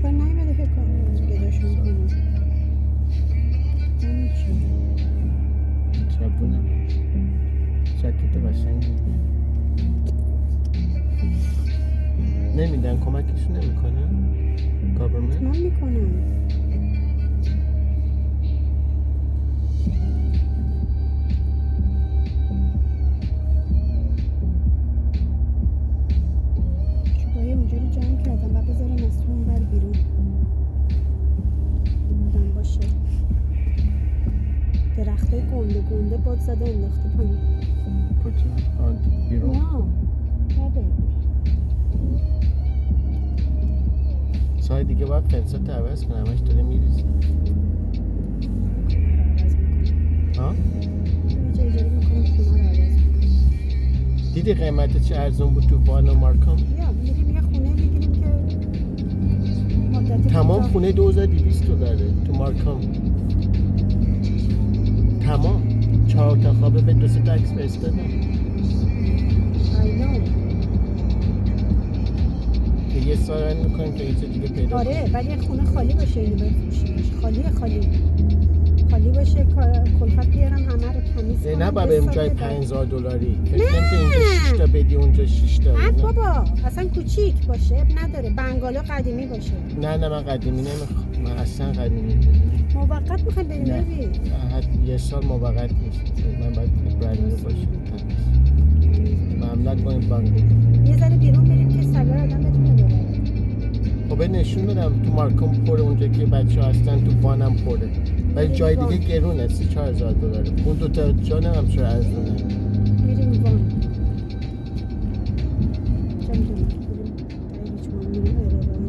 اخبار نیومده که گداشون کنه. چربونه جاکت قشنگی نمیدن کمکشون نمیکنه گاورمنت من میکنم چوبای اونجا رو جمع کردم بعد بذارم از تو اون بر بیرون بودم باشه درختای گنده باد زده انداخته پایین کجا؟ بیرون؟ نه ببین سای دیگه باید فنسات عوض کنم همش داره میریزه ها؟ اجاره میکنم خونه رو عوض میکنم دیدی قیمت چه ارزون بود تو وان و مارکام؟ بیا میریم یه خونه میگیریم که مدتی تمام خونه $2200 تو مارکام تمام 4 تا خوابه به 2 تا عکس فرستادم که یه سال میکنیم که یه چه دیگه پیدا آره ولی یه خونه خالی باشه اینو بفروشیمش خالی باشه کلفت بیارم همه رو تمیز کنم نه بابا اونجای $5000 فکر نمی‌کنی اینجا 6 تا بدی اونجا 6 تا نه بابا اصلا کوچیک باشه نداره بنگالو قدیمی باشه نه من قدیمی نمیخوام من اصلا قدیمی نمیخوام موقت میخوای بریم ببین یه سال موقت نیست من باید برنده باشه معاملت کنیم بانگو یه ذره بیرون بریم که سلار آدم بتونه ببره خب نشون بدم تو مارکام پره اونجا که بچه ها هستن تو وانم پره ولی جای دیگه گرونه $34,000 اون دوتا جا نمیم چرا ارزونه میریم وان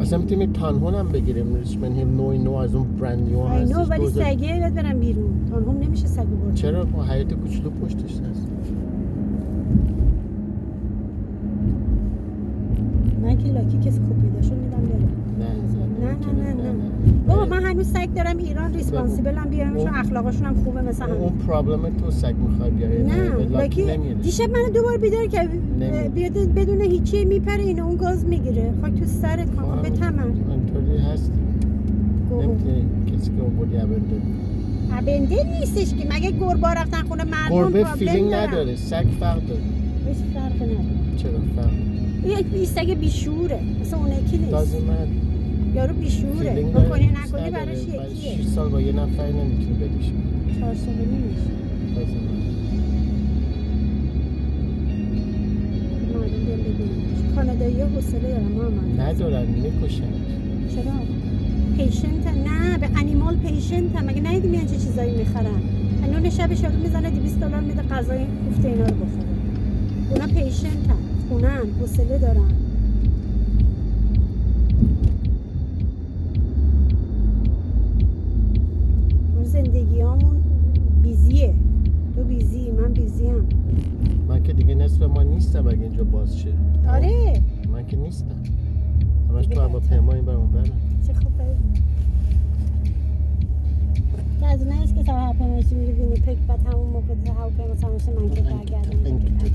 اصلا میتونیم تانهون هم بگیریم ریچمن هیل نو از اون برند نیو هستش نو ولی سگه یاد برم بیرون تانهون نمیشه سگو برد چرا با حیات کوچولو پشتش هست من که لاکی کسی خوب پیداشو میدم برم نه بابا من هنوز سگ دارم ایران ریسپانسیبل هم بیارم چون اخلاقشون هم خوبه مثل همه اون پرابلم تو سگ میخوای بیاری نه لاکی دیشب منو دوبار بیدار کرد بیاد بدون هیچی میپره اینو اون گاز میگیره خاک تو سر کام به تمن اینطوری هست نمیتونی کسی که آوردی ابنده نیستش که مگه گربه رفتن خونه مردم گربه فیلینگ نداره سگ فرق داره هیچ فرقی نداره چرا فرق یک سگ بیشوره مثلا اون یکی نیست لازمه یارو بیشوره بکنی نکنی براش یکیه 6 سال با یه نفر نمیتونی بدیش 4 ساله نمیشه مردم بیان ببینیمش کانادایی ها حوصله دارن محمد ندارن میکشن چرا؟ پیشنت نه به انیمال پیشنت مگه ندیدی میان چه چیزایی میخرن نون شبش رو میزنه $200 میده غذای کوفته اینا رو بخوره اونا پیشنت هم خونن حوصله دارن زندگیامون بیزیه تو بیزی من بیزیم من که دیگه نصف ما نیستم اگه اینجا باز شه آره من که نیستم همش تو هواپیما این برام برم چه خوبه که از اون نیست که تا هواپیما میری وینیپگ بعد همون موقع هواپیما سمشه من که برگردم